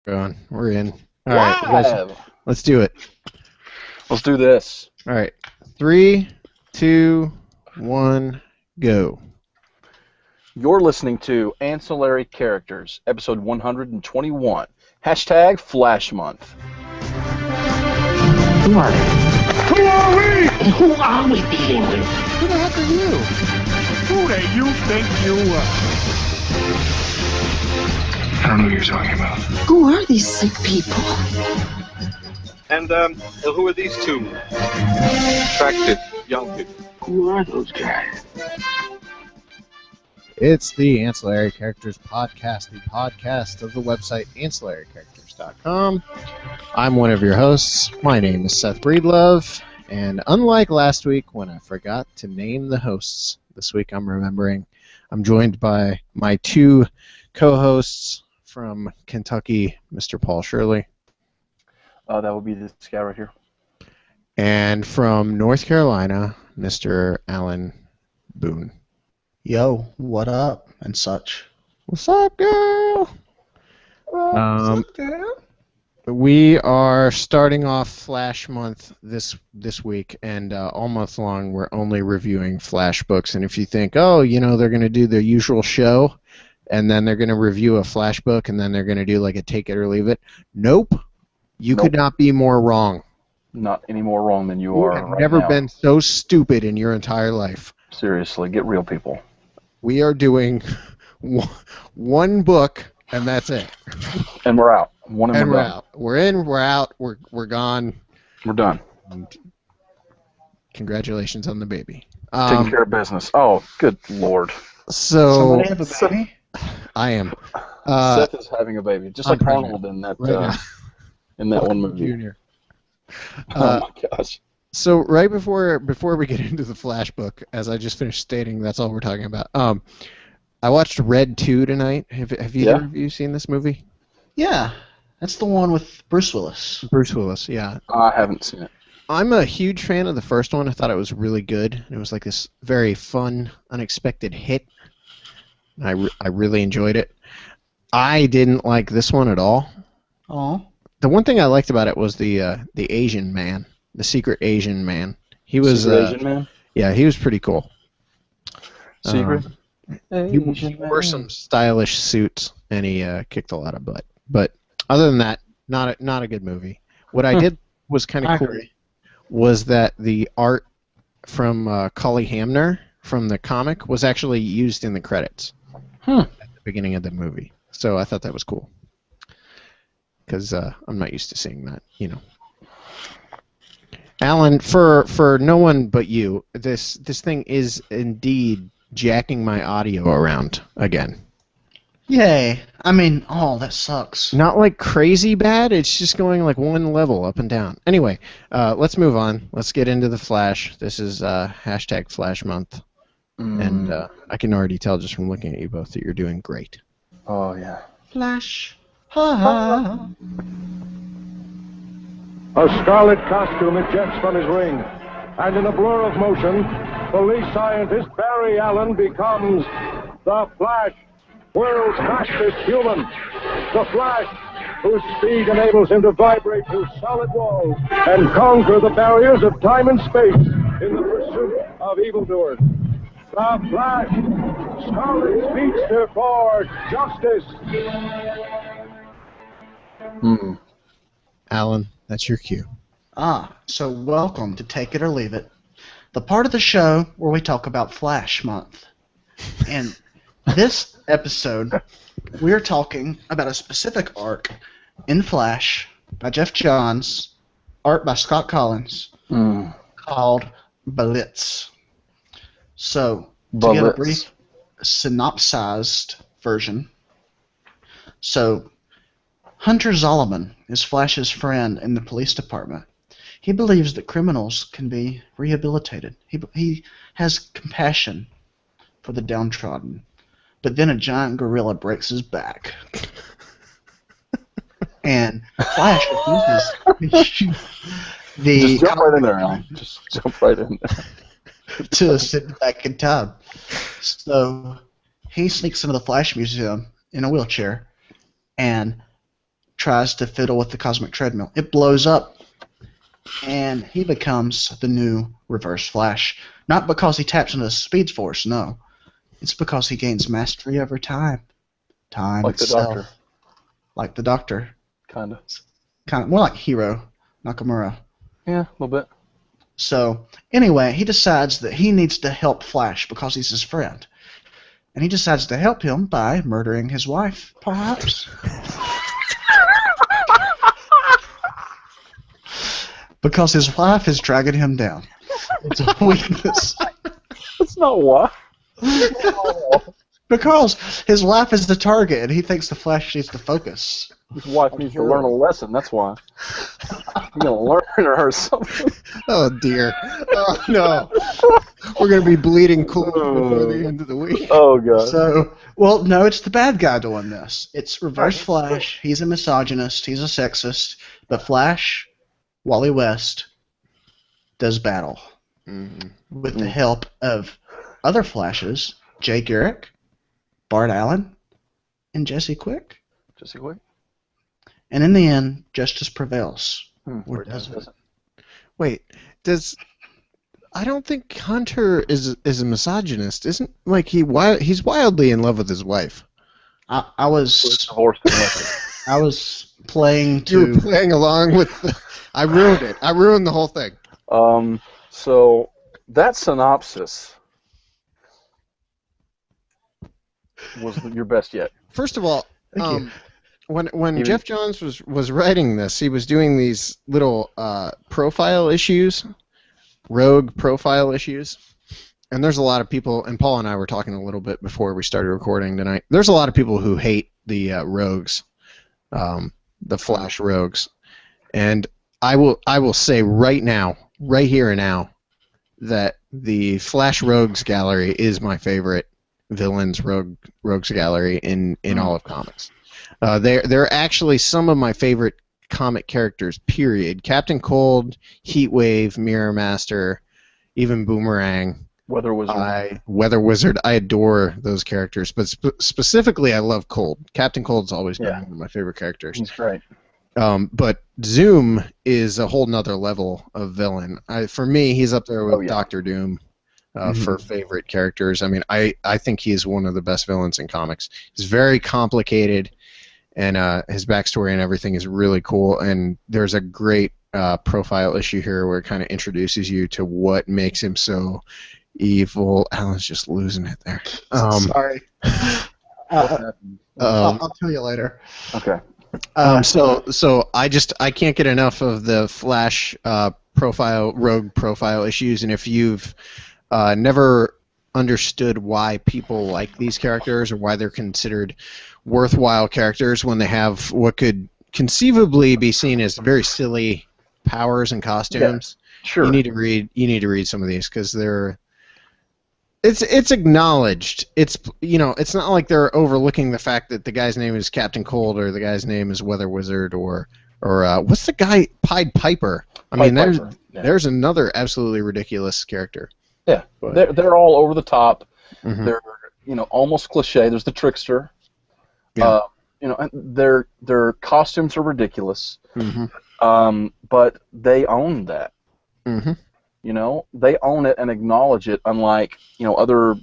going. We're in. All right, let's do it. Let's do this. All right. 3, 2, 1, go. You're listening to Ancillary Characters, episode 121. Hashtag Flash Month. Who are they? Who are we? And who are we dealing with? Who the heck are you? Who do you think you are? I don't know what you're talking about. Who are these sick people? And, who are these two attractive young people? Who are those guys? It's the Ancillary Characters Podcast, the podcast of the website ancillarycharacters.com. I'm one of your hosts. My name is Seth Breedlove, and unlike last week when I forgot to name the hosts, this week I'm remembering. I'm joined by my two co-hosts from Kentucky, Mr. Paul Shirley. That would be this guy right here. And from North Carolina, Mr. Alan Boone. Yo, what up, and such. What's up, girl? We are starting off Flash Month this week, and all month long we're only reviewing Flash books. And if you think, oh, you know, they're going to do the usual show, and then they're going to review a Flash book, and then they're going to do like a take it or leave it. Nope. You could not be more wrong. Not any more wrong than you are have right never now. been so stupid in your entire life. Seriously, get real, people. We are doing one book, and that's it. And we're out. We're out. We're in, we're out, we're gone. We're done. And congratulations on the baby. Taking care of business. Oh, good Lord. So Somebody have a baby? I am. Seth is having a baby, just like I'm Arnold in that right in that one movie. Junior. Oh my gosh. So right before we get into the Flash book, as I just finished stating, that's all we're talking about. I watched Red 2 tonight. Have either of you seen this movie? Yeah, that's the one with Bruce Willis. Bruce Willis, yeah. I haven't seen it. I'm a huge fan of the first one. I thought it was really good. It was like this very fun, unexpected hit. I really enjoyed it. I didn't like this one at all. Oh. The one thing I liked about it was the Asian man, the secret Asian man. He was Asian man? Yeah, he was pretty cool. Secret? He wore some stylish suits, and he kicked a lot of butt. But other than that, not a good movie. What I did was kind of cool. Was that the art from Cully Hamner from the comic was actually used in the credits at the beginning of the movie. So I thought that was cool. Because I'm not used to seeing that, you know. Alan, for no one but you, this thing is indeed jacking my audio around again. Yay. I mean, that sucks. Not like crazy bad, it's just going like one level up and down. Anyway, let's move on. Let's get into the Flash. This is hashtag Flash Month. And I can already tell just from looking at you both that you're doing great. Oh, yeah. Flash. Ha ha. A scarlet costume ejects from his ring, and in a blur of motion, police scientist Barry Allen becomes the Flash, world's fastest human. The Flash, whose speed enables him to vibrate through solid walls and conquer the barriers of time and space in the pursuit of evildoers. The Flash, Scarlet Speedster for justice. Alan, that's your cue. So welcome to Take It or Leave It, the part of the show where we talk about Flash Month. And this episode, we're talking about a specific arc in Flash by Jeff Johns, art by Scott Collins, called Blitz. So, to get a brief synopsized version, so Hunter Zolomon is Flash's friend in the police department. He believes that criminals can be rehabilitated. He has compassion for the downtrodden. But then a giant gorilla breaks his back. And Flash refuses Just jump right in there, Alan. Just jump right in there. to sit back in time. So he sneaks into the Flash Museum in a wheelchair and tries to fiddle with the cosmic treadmill. It blows up, and he becomes the new Reverse Flash. Not because he taps into the Speed Force, no. It's because he gains mastery over time. Time Like itself. the Doctor. Like the Doctor. Kind of. Kind of more like Hiro Nakamura. Yeah, a little bit. So, anyway, he decides that he needs to help Flash because he's his friend. And he decides to help him by murdering his wife, perhaps. Because his wife is dragging him down. It's a weakness. That's not why. Because his wife is the target, and he thinks the Flash needs to focus. His wife needs to learn a lesson, that's why. You're going to learn her something. Oh, dear. Oh, no. We're going to be bleeding cool before the end of the week. Oh, God. So, well, no, it's the bad guy doing this. It's Reverse Flash. He's a misogynist. He's a sexist. But Flash, Wally West, does battle. With the help of other Flashes, Jay Garrick, Bart Allen, and Jesse Quick. Jesse Quick? And in the end, justice prevails. Or does it? Wait, I don't think Hunter is a misogynist. Isn't like he's wildly in love with his wife. I was divorced. I was playing to. You were playing along with. I ruined it. I ruined the whole thing. So that synopsis was your best yet. First of all, Thank you. When Jeff Johns was writing this, he was doing these little profile issues, rogue profile issues, and there's a lot of people. And Paul and I were talking a little bit before we started recording tonight. There's a lot of people who hate the rogues, the Flash rogues, and I will say right now, right here and now, that the Flash Rogues Gallery is my favorite villains rogues gallery in all of comics. They're actually some of my favorite comic characters, period. Captain Cold, Heatwave, Mirror Master, even Boomerang. Weather Wizard. Weather Wizard. I adore those characters, but specifically I love Cold. Captain Cold's always been one of my favorite characters. He's great. But Zoom is a whole nother level of villain. For me, he's up there with Doctor Doom for favorite characters. I mean, I think he's one of the best villains in comics. He's very complicated, and his backstory and everything is really cool. And there's a great profile issue here where it kind of introduces you to what makes him so evil. Alan's just losing it there. Sorry. I'll tell you later. Okay. So I can't get enough of the Flash rogue profile issues, and if you've never understood why people like these characters or why they're considered worthwhile characters when they have what could conceivably be seen as very silly powers and costumes, sure. You need to read some of these because it's acknowledged. It's not like they're overlooking the fact that the guy's name is Captain Cold or the guy's name is Weather Wizard or what's the guy Pied Piper. There's another absolutely ridiculous character. Yeah, they're all over the top. They're almost cliche. There's the trickster. Yeah. And their costumes are ridiculous. But they own that. They own it and acknowledge it, unlike other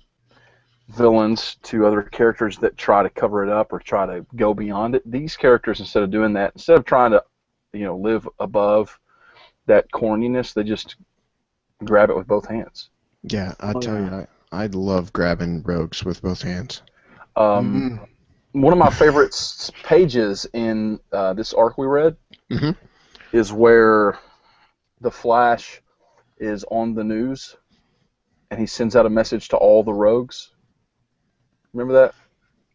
villains to other characters that try to cover it up or try to go beyond it. These characters, instead of doing that, instead of trying to live above that corniness, they just grab it with both hands. Yeah, I'll tell you, I love grabbing rogues with both hands. One of my favorite pages in this arc we read is where the Flash is on the news and he sends out a message to all the rogues. Remember that?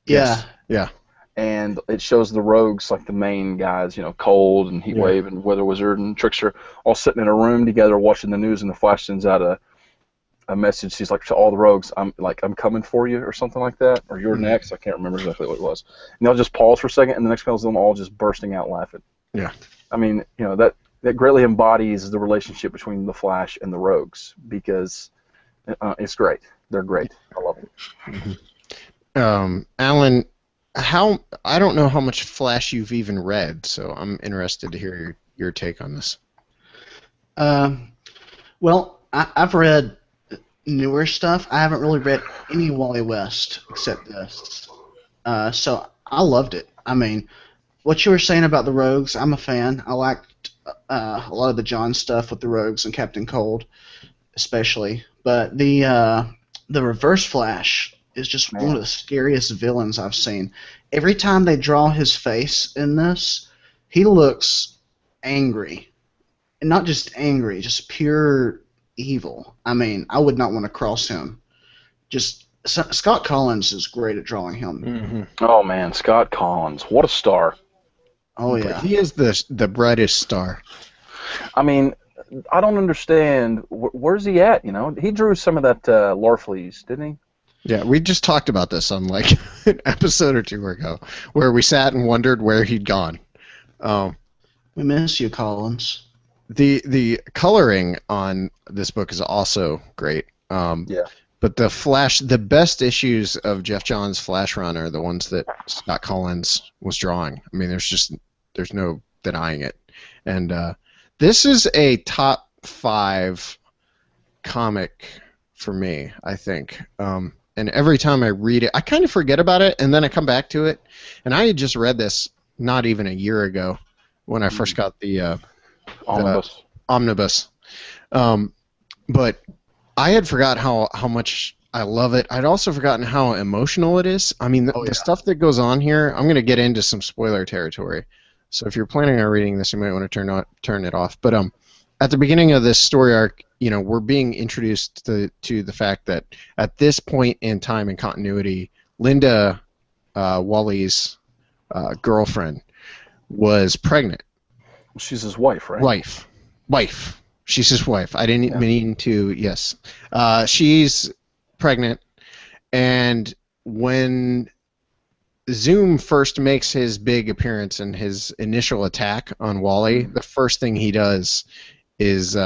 Yeah. Yeah. And it shows the rogues, like the main guys, Cold and Heatwave and Weather Wizard and Trickster, all sitting in a room together watching the news, and the Flash sends out a message. He's like, to all the rogues, I'm coming for you, or something like that, or you're next. I can't remember exactly what it was. And they'll just pause for a second, and the next panel is them all just bursting out laughing. Yeah. I mean, that greatly embodies the relationship between the Flash and the rogues, because it's great. They're great. I love them. Alan, how I don't know how much Flash you've even read, so I'm interested to hear your take on this. Well, I've read newer stuff. I haven't really read any Wally West except this. So I loved it. I mean, what you were saying about the Rogues, I'm a fan. I liked a lot of the John stuff with the Rogues and Captain Cold, especially. But the Reverse Flash is just one of the scariest villains I've seen. Every time they draw his face in this, he looks angry. And not just angry, just pure evil. I mean, I would not want to cross him. Scott Collins is great at drawing him. Mm-hmm. Oh man, Scott Collins, what a star! Oh yeah, but he is the brightest star. I mean, I don't understand. Where's he at? You know, he drew some of that Larfleeze, didn't he? Yeah, we just talked about this on like an episode or two ago, where we sat and wondered where he'd gone. We miss you, Collins. The coloring on this book is also great. Yeah. But the best issues of Jeff Johns' Flash Run are the ones that Scott Collins was drawing. I mean, there's no denying it. And this is a top 5 comic for me, I think. And every time I read it, I kind of forget about it, and then I come back to it. And I had just read this not even a year ago when I first got the Omnibus. But I had forgot how much I love it. I'd also forgotten how emotional it is. I mean, the stuff that goes on here, I'm going to get into some spoiler territory. So if you're planning on reading this, you might want to turn it off. But at the beginning of this story arc, you know, we're being introduced to the fact that at this point in time in continuity, Linda, Wally's girlfriend, was pregnant. She's his wife, right? Wife. She's his wife. I didn't mean to. Yes, she's pregnant, and when Zoom first makes his big appearance and his initial attack on Wally, the first thing he does is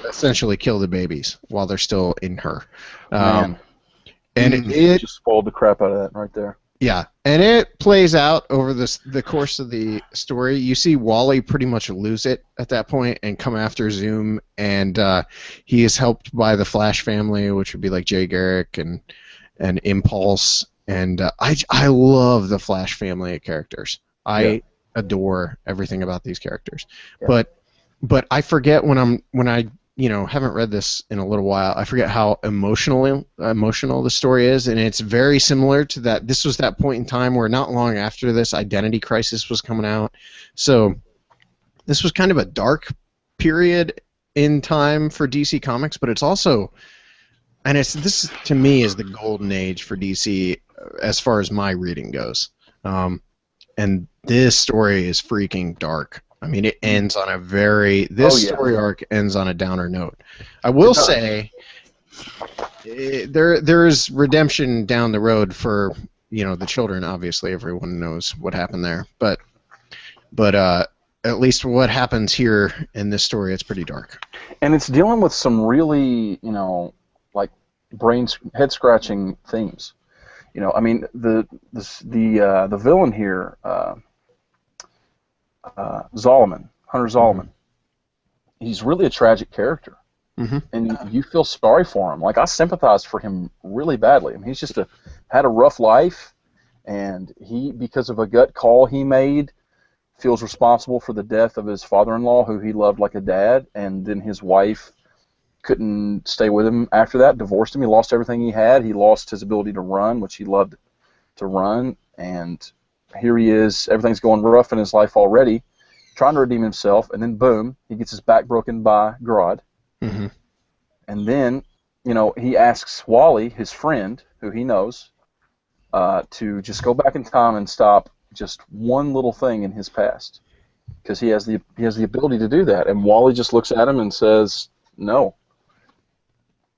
essentially kill the babies while they're still in her. Man. And it just spoiled the crap out of that right there. Yeah, and it plays out over the course of the story. You see Wally pretty much lose it at that point and come after Zoom, and he is helped by the Flash family, which would be like Jay Garrick and Impulse. And I love the Flash family of characters. I adore everything about these characters. Yeah. But I forget when I haven't read this in a little while, I forget how emotional the story is, and it's very similar to that. This was that point in time where not long after this, Identity Crisis was coming out. So this was kind of a dark period in time for DC Comics, but it's also, and this to me is the golden age for DC as far as my reading goes. And this story is freaking dark. I mean, it ends on story arc ends on a downer note. I will say, there is redemption down the road for, the children. Obviously, everyone knows what happened there, but at least what happens here in this story, it's pretty dark. And it's dealing with some really, like head scratching themes. I mean, the villain here. Hunter Zolomon. He's really a tragic character, and you feel sorry for him. Like, I sympathize for him really badly. I mean, he's just had a rough life, and he, because of a gut call he made, feels responsible for the death of his father-in-law, who he loved like a dad, and then his wife couldn't stay with him after that, divorced him. He lost everything he had. He lost his ability to run, which he loved to run, and here he is, everything's going rough in his life already, trying to redeem himself, and then boom, he gets his back broken by Grodd. And then, he asks Wally, his friend, who he knows, to just go back in time and stop just one little thing in his past, because he has the ability to do that. And Wally just looks at him and says, no.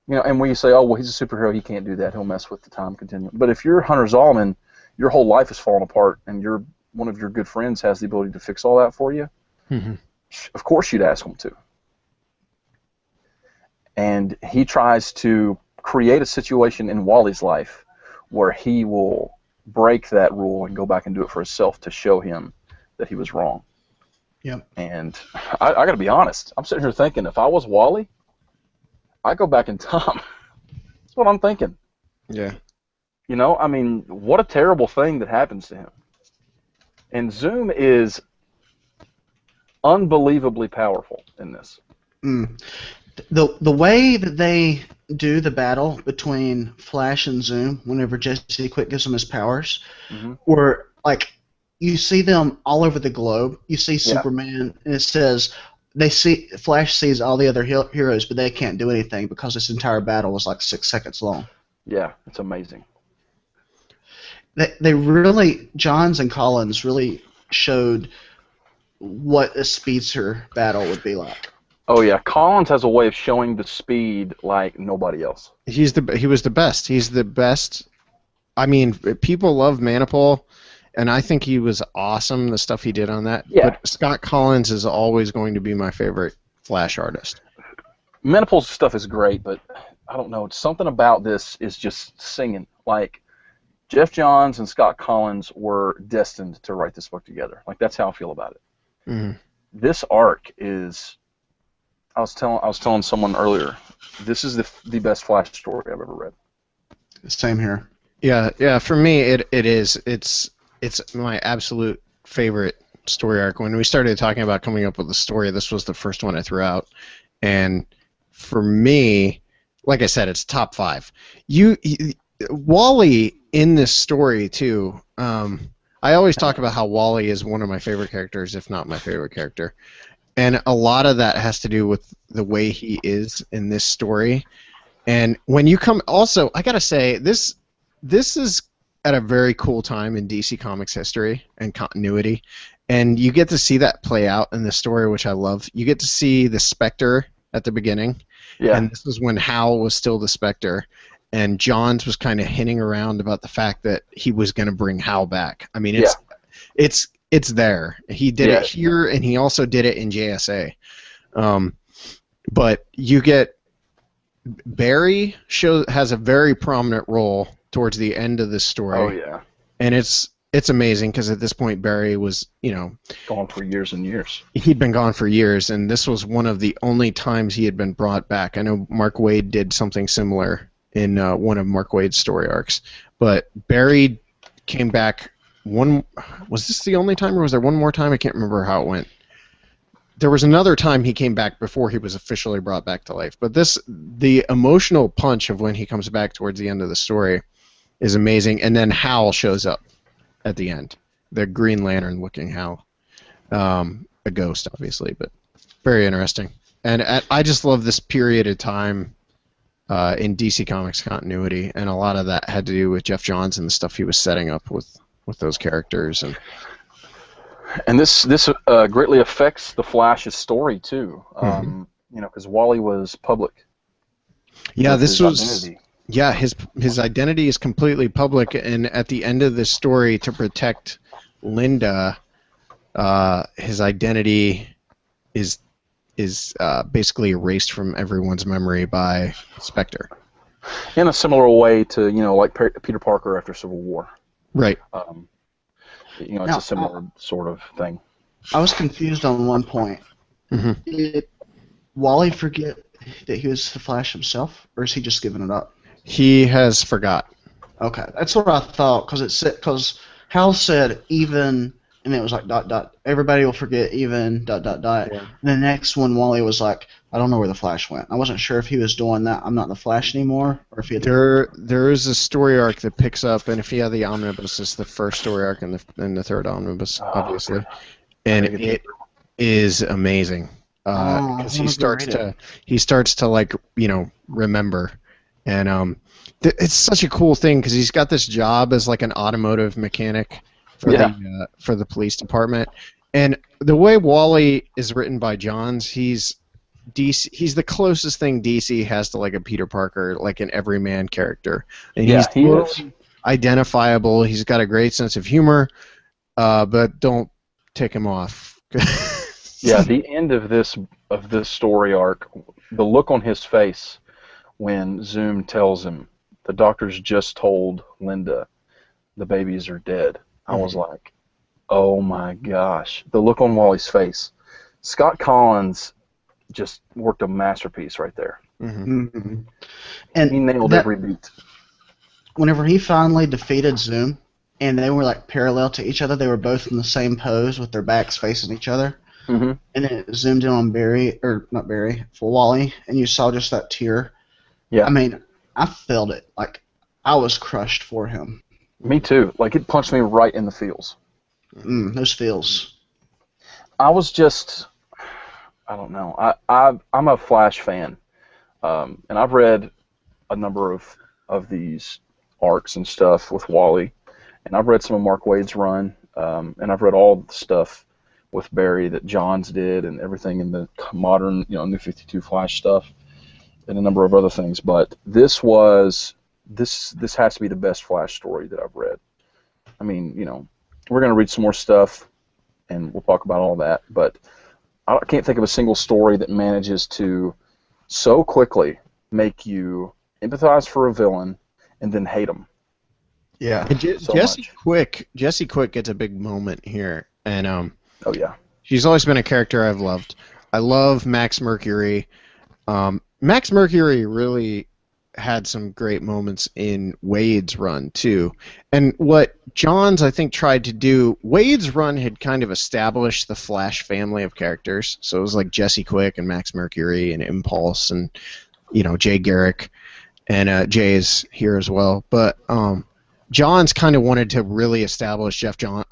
And when you say, oh, well, he's a superhero, he can't do that, he'll mess with the time continuum. But if you're Hunter Zolomon, your whole life is falling apart, and one of your good friends has the ability to fix all that for you, of course you'd ask him to. And he tries to create a situation in Wally's life where he will break that rule and go back and do it for himself to show him that he was wrong. Yep. And I got to be honest. I'm sitting here thinking, if I was Wally, I'd go back in time. That's what I'm thinking. Yeah. You know, I mean, what a terrible thing that happens to him. And Zoom is unbelievably powerful in this. The way that they do the battle between Flash and Zoom, whenever Jesse Quick gives him his powers, where like you see them all over the globe. You see Superman, and it says Flash sees all the other heroes, but they can't do anything because this entire battle was like 6 seconds long. Yeah, it's amazing. They really, Johns and Collins really showed what a speedster battle would be like. Oh yeah, Collins has a way of showing the speed like nobody else. He was the best. He's the best. I mean, people love Manipul, and I think he was awesome, the stuff he did on that. Yeah. But Scott Collins is always going to be my favorite Flash artist. Manipul's stuff is great, but I don't know. Something about this is just singing. Like, Jeff Johns and Scott Collins were destined to write this book together. Like, that's how I feel about it. Mm-hmm. This arc is... I was telling someone earlier, this is the best Flash story I've ever read. Same here. Yeah. For me, it is. It's my absolute favorite story arc. When we started talking about coming up with a story, this was the first one I threw out. And for me, like I said, it's top 5. Wally in this story too. I always talk about how Wally is one of my favorite characters, if not my favorite character. And a lot of that has to do with the way he is in this story. And when you come... Also, I got to say, this is at a very cool time in DC Comics history and continuity. And you get to see that play out in the story, which I love. You get to see the Spectre at the beginning. Yeah. And this is when Hal was still the Spectre. And Johns was kind of hinting around about the fact that he was going to bring Hal back. I mean, it's there. He did it here, and he also did it in JSA. But you get Barry has a very prominent role towards the end of this story. Oh yeah. And it's amazing because at this point Barry was, gone for years and years. He'd been gone for years, and this was one of the only times he had been brought back. I know Mark Waid did something similar in one of Mark Waid's story arcs, but Barry came back. Was this the only time, or was there one more time? I can't remember how it went. There was another time he came back before he was officially brought back to life. But the emotional punch of when he comes back towards the end of the story is amazing. And then Hal shows up at the end. The Green Lantern-looking Hal. A ghost, obviously, but very interesting. And I just love this period of time in DC Comics continuity, and a lot of that had to do with Jeff Johns and the stuff he was setting up with those characters. And this greatly affects the Flash's story too. Because Wally was public. Yeah, his identity is completely public, and at the end of this story, to protect Linda, his identity is basically erased from everyone's memory by Spectre. In a similar way to like Peter Parker after Civil War. Right. It's a similar sort of thing. I was confused on one point. Did Wally forget that he was the Flash himself, or is he just giving it up? He has forgot. Okay, that's what I thought, because Hal said even, and it was like ... Everybody will forget even ... Yeah. And the next one, Wally was like, I don't know where the Flash went. I wasn't sure if he was doing that. I'm not the Flash anymore, or if he had. There is a story arc that picks up, and if you have the omnibus, it's the first story arc in the third omnibus, obviously, and it is amazing because he starts to like remember, and it's such a cool thing because he's got this job as like an automotive mechanic for the police department, and the way Wally is written by Johns, he's the closest thing DC has to like a Peter Parker, like an everyman character, and he's totally identifiable. He's got a great sense of humor, but don't tick him off. Yeah, the end of this story arc, the look on his face when Zoom tells him the doctors just told Linda the babies are dead. I was like, oh my gosh. The look on Wally's face. Scott Collins just worked a masterpiece right there. And He nailed every beat. Whenever he finally defeated Zoom, and they were like parallel to each other, they were both in the same pose with their backs facing each other. And it zoomed in on Wally, and you saw just that tear. Yeah. I mean, I felt it. Like, I was crushed for him. Me too. Like, it punched me right in the feels. Those feels. I was just, I don't know. I'm a Flash fan, and I've read a number of these arcs and stuff with Wally, and I've read some of Mark Waid's run, and I've read all the stuff with Barry that Johns did and everything in the modern, New 52 Flash stuff and a number of other things. But this has to be the best Flash story that I've read. I mean, we're going to read some more stuff and we'll talk about all that, but I can't think of a single story that manages to so quickly make you empathize for a villain and then hate him. Yeah. Jesse Quick gets a big moment here, and oh yeah, she's always been a character I've loved. I love Max Mercury. Max Mercury really had some great moments in Waid's run too, and what Johns I think tried to do. Waid's run had kind of established the Flash family of characters, so it was like Jesse Quick and Max Mercury and Impulse and Jay Garrick, and Jay is here as well, but Johns kind of wanted to really establish Johns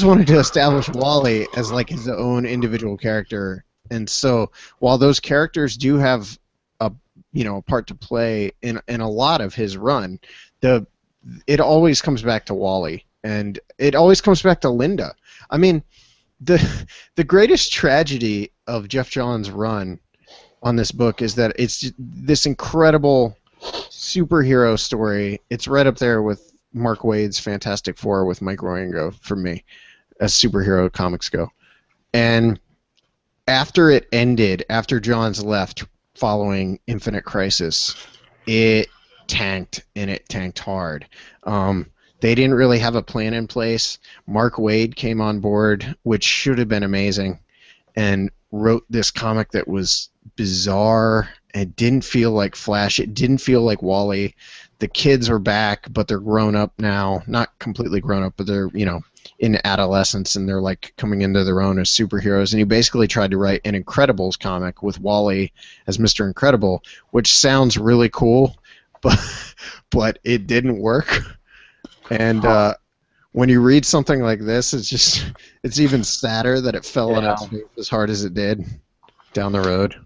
wanted to establish Wally as like his own individual character, and so while those characters do have a part to play in a lot of his run, it always comes back to Wally, and it always comes back to Linda. I mean, the greatest tragedy of Jeff Johns' run on this book is that it's this incredible superhero story. It's right up there with Mark Waid's Fantastic Four with Mike Royengo for me, as superhero comics go. And after it ended, after Johns left following Infinite Crisis, it tanked, and it tanked hard. They didn't really have a plan in place. Mark Waid came on board, which should have been amazing, and wrote this comic that was bizarre. It didn't feel like Flash. It didn't feel like Wally. The kids are back, but they're grown up now. Not completely grown up, but they're, in adolescence, and they're like coming into their own as superheroes. And he basically tried to write an Incredibles comic with Wally as Mr. Incredible, which sounds really cool, but it didn't work. And when you read something like this, it's even sadder that it fell on its face as hard as it did down the road.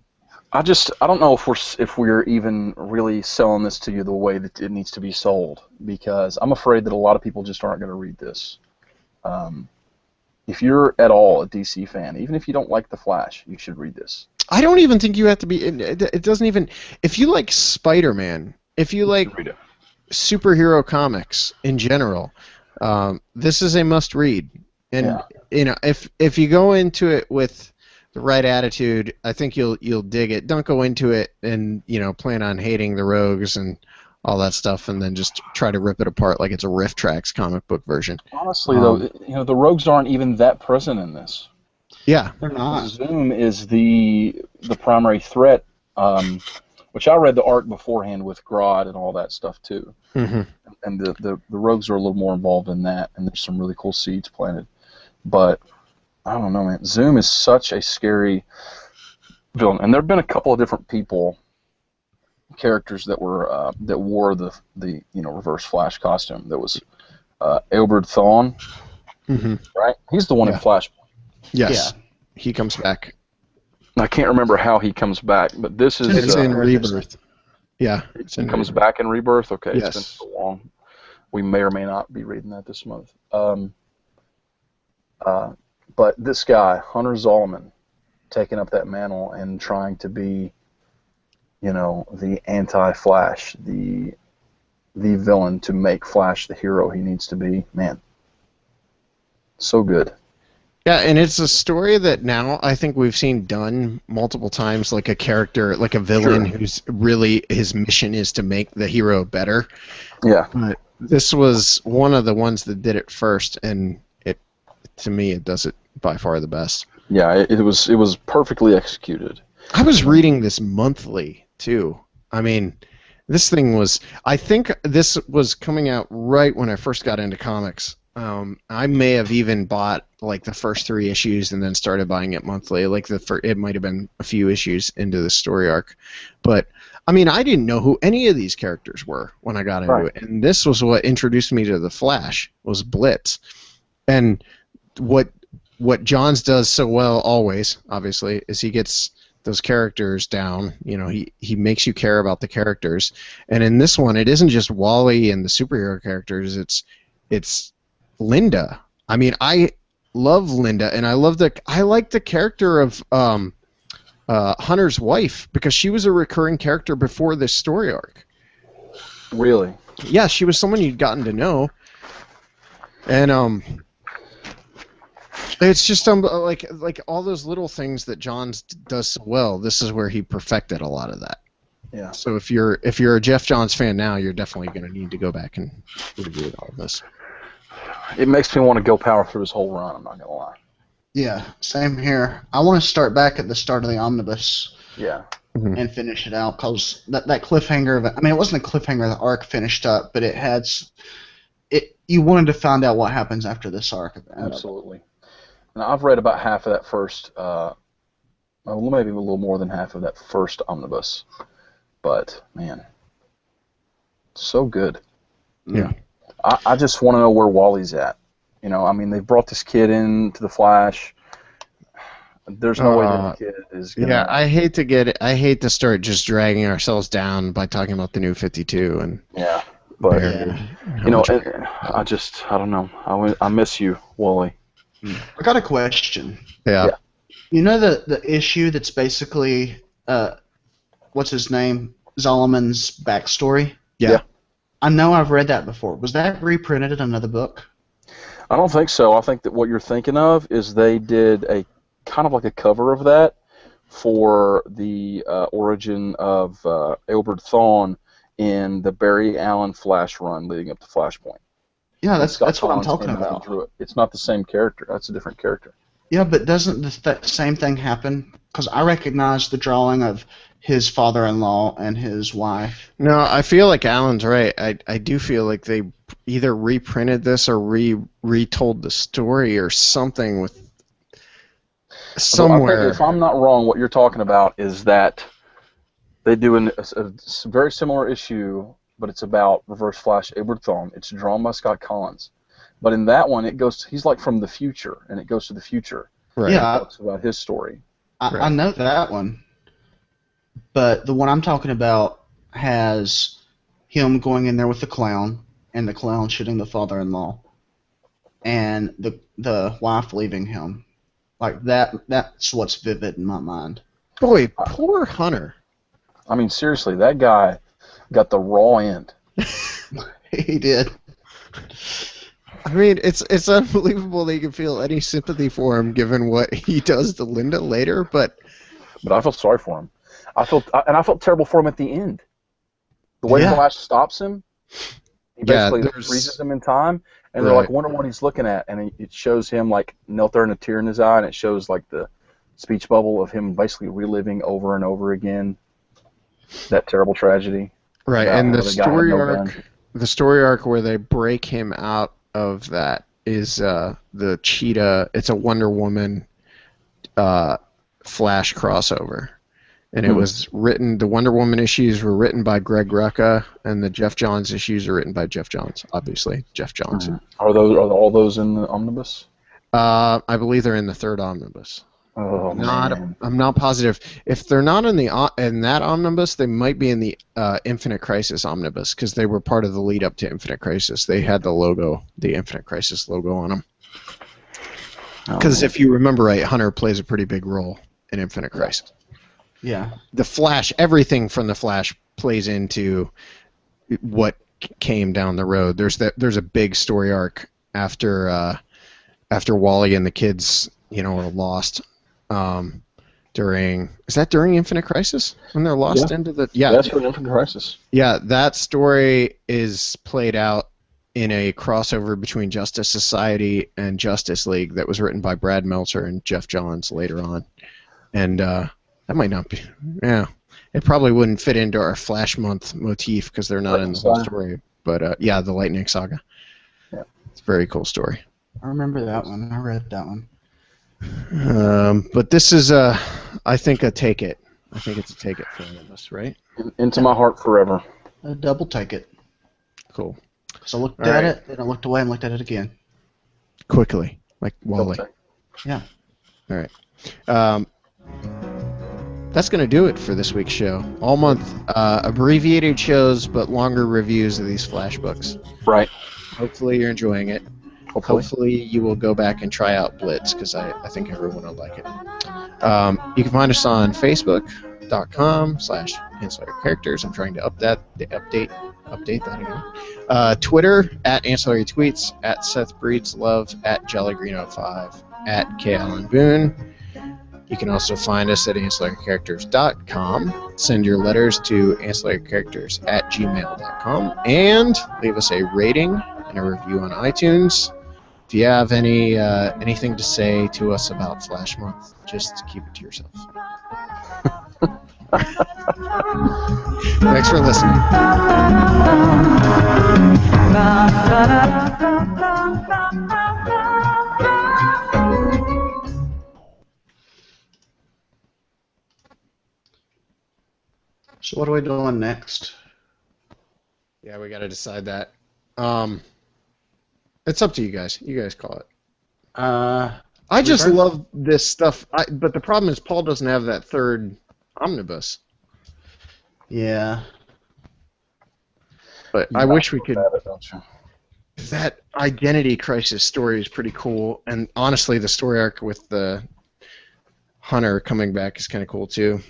I don't know if we're even really selling this to you the way that it needs to be sold, because I'm afraid that a lot of people just aren't going to read this. If you're at all a DC fan, even if you don't like The Flash, you should read this. I don't even think you have to be. It doesn't even. If you like Spider-Man, if you like superhero comics in general, this is a must-read. And if you go into it with the right attitude, I think you'll dig it. Don't go into it and plan on hating the Rogues and all that stuff, and then just try to rip it apart like it's a Riff Tracks comic book version. Honestly, though, the Rogues aren't even that present in this. Yeah, they're not. Zoom is the primary threat, which I read the arc beforehand with Grodd and all that stuff too. Mm-hmm. And the Rogues are a little more involved in that, and there's some really cool seeds planted. But I don't know, man. Zoom is such a scary villain, and there have been a couple of different characters that were that wore the Reverse Flash costume. There was Albert Thawne, right? He's the one in Flashpoint. Yes, he comes back. I can't remember how he comes back, but this is it's in Rebirth. Yeah, he comes back in Rebirth. Okay, yes. It's been so long. We may or may not be reading that this month. But this guy, Hunter Zolomon, taking up that mantle and trying to be, the anti-Flash, the villain to make Flash the hero he needs to be. Man, so good. Yeah, and it's a story that now I think we've seen done multiple times, like a character, like a villain who's really, his mission is to make the hero better. Yeah. But this was one of the ones that did it first, and to me it does it by far the best. Yeah, it was perfectly executed. I was reading this monthly too. I mean, this thing was. I think this was coming out right when I first got into comics. I may have even bought like the first 3 issues and then started buying it monthly. Like it might have been a few issues into the story arc, but I mean, I didn't know who any of these characters were when I got into it, and this was what introduced me to the Flash. Was Blitz, and what Johns does so well always, obviously, is he gets those characters down. You know, he makes you care about the characters, and in this one, it isn't just Wally and the superhero characters. It's Linda. I mean, I love Linda, and I like the character of Hunter's wife, because she was a recurring character before this story arc. Really? Yeah, she was someone you'd gotten to know, and it's just like all those little things that Johns does so well. This is where he perfected a lot of that. Yeah. So if you're a Jeff Johns fan now, you're definitely going to need to go back and review all of this. It makes me want to go power through his whole run, I'm not going to lie. Yeah, same here. I want to start back at the start of the omnibus. Yeah. And finish it out, because that cliffhanger of it. I mean, it wasn't a cliffhanger. The arc finished up, but it had it. You wanted to find out what happens after this arc. Absolutely. And I've read about half of that first, maybe a little more than half of that first omnibus. But man, so good. Yeah. I just want to know where Wally's at. You know, I mean, they brought this kid into the Flash. There's no way that the kid is gonna... Yeah, I hate to start just dragging ourselves down by talking about the new 52 and... Yeah, but, you know, I don't know. I miss you, Wally. I got a question. Yeah. You know the issue that's basically, what's his name? Zolomon's backstory? Yeah. I know I've read that before. Was that reprinted in another book? I don't think so. I think that what you're thinking of is they did a kind of like a cover of that for the origin of Albert Thawne in the Barry Allen Flash run leading up to Flashpoint. Yeah, that's what I'm talking about. It's not the same character. That's a different character. Yeah, but doesn't the same thing happen? Because I recognize the drawing of his father-in-law and his wife. No, I feel like Alan's right. I do feel like they either reprinted this or retold the story or something with somewhere. I think if I'm not wrong, what you're talking about is that they do a very similar issue, but it's about Reverse Flash Albert Thawne. It's drawn by Scott Collins. But in that one, he's like from the future, and it goes to the future. Right. Yeah. It talks about his story. I know that one. But the one I'm talking about has him going in there with the clown, and the clown shooting the father-in-law, and the wife leaving him. Like that's what's vivid in my mind. Boy, poor Hunter. I mean, seriously, that guy got the raw end. He did. I mean, it's unbelievable that you can feel any sympathy for him given what he does to Linda later, but I felt sorry for him. I felt terrible for him at the end. The way Flash stops him, he basically freezes him in time, and they're like, wonder what he's looking at, and it shows him like knelt there and a tear in his eye, and it shows like the speech bubble of him basically reliving over and over again that terrible tragedy. Right, and the story arc where they break him out of that is the Cheetah. It's a Wonder Woman Flash crossover. And it was written. The Wonder Woman issues were written by Greg Rucka, and the Jeff Johns issues are written by Jeff Johns. Obviously, Jeff Johns. Are all those in the omnibus? I believe they're in the third omnibus. Oh man. I'm not positive. If they're not in that omnibus, they might be in the Infinite Crisis omnibus because they were part of the lead up to Infinite Crisis. They had the Infinite Crisis logo on them. Because if you remember right, Hunter plays a pretty big role in Infinite Crisis. Yeah. The Flash, everything from the Flash plays into what came down the road. There's a big story arc after Wally and the kids, are lost. During Infinite Crisis when they're lost into the that's for Infinite Crisis. Yeah, that story is played out in a crossover between Justice Society and Justice League that was written by Brad Meltzer and Jeff Johns later on. And that might not be... Yeah. It probably wouldn't fit into our Flash Month motif because they're not in the whole story. But, yeah, the Lightning Saga. Yeah. It's a very cool story. I remember that one. I read that one. But this is, I think, a take it. I think it's a take it for all of us, right? Into my heart forever. A double take it. Cool. So I looked at it, then I looked away and looked at it again. Quickly, like Wally. Yeah. All right. That's going to do it for this week's show. All month, abbreviated shows, but longer reviews of these Flash books. Right. Hopefully you're enjoying it. Hopefully you will go back and try out Blitz, because I think everyone will like it. You can find us on Facebook.com/Ancillary Characters. I'm trying to update that again. Twitter, @Ancillary Tweets, @SethBreedsLove, @JollyGreen05, @KAllenBoone. You can also find us at ancillarycharacters.com. Send your letters to ancillarycharacters@gmail.com, and leave us a rating and a review on iTunes. If you have anything to say to us about Flash Month, just keep it to yourself. Thanks for listening. So what are we doing next? Yeah, we got to decide that. It's up to you guys. You guys call it. I just love this stuff, but the problem is Paul doesn't have that third omnibus. Yeah. But I wish we could. That Identity Crisis story is pretty cool, and honestly, the story arc with the Hunter coming back is kind of cool too.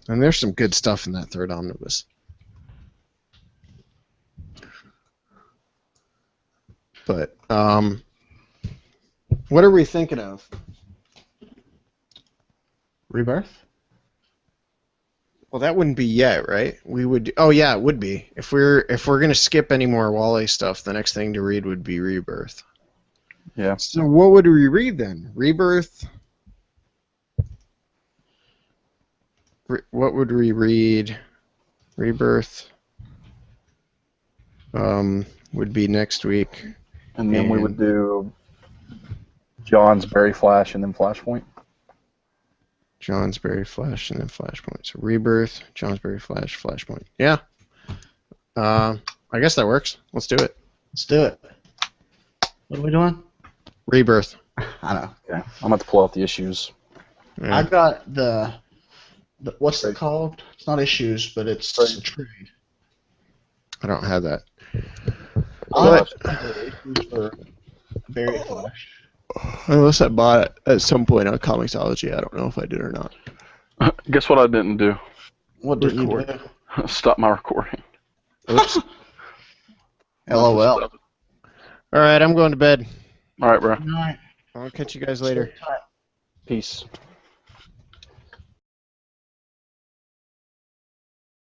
And there's some good stuff in that third omnibus. But what are we thinking of? Rebirth? Well, that wouldn't be yet, right? We would. Oh yeah, it would be. If we're gonna skip any more Wally stuff, the next thing to read would be Rebirth. Yeah. So what would we read then? Rebirth. What would we read? Rebirth. Would be next week. And then we would do John's Barry Flash and then Flashpoint. John's Barry Flash and then Flashpoint. So Rebirth, John's Barry Flash, Flashpoint. Yeah. I guess that works. Let's do it. Let's do it. What are we doing? Rebirth. I know. Yeah. I'm about to pull out the issues. Yeah. I got the what's it called? It's not issues, but it's a trade. I don't have that. But for Barry Flash. Unless I bought it at some point on Comixology, I don't know if I did or not. Guess what I didn't do? What did you do? Stop my recording. Oops. LOL. All right, I'm going to bed. All right, bro. All right. I'll catch you guys later. Peace.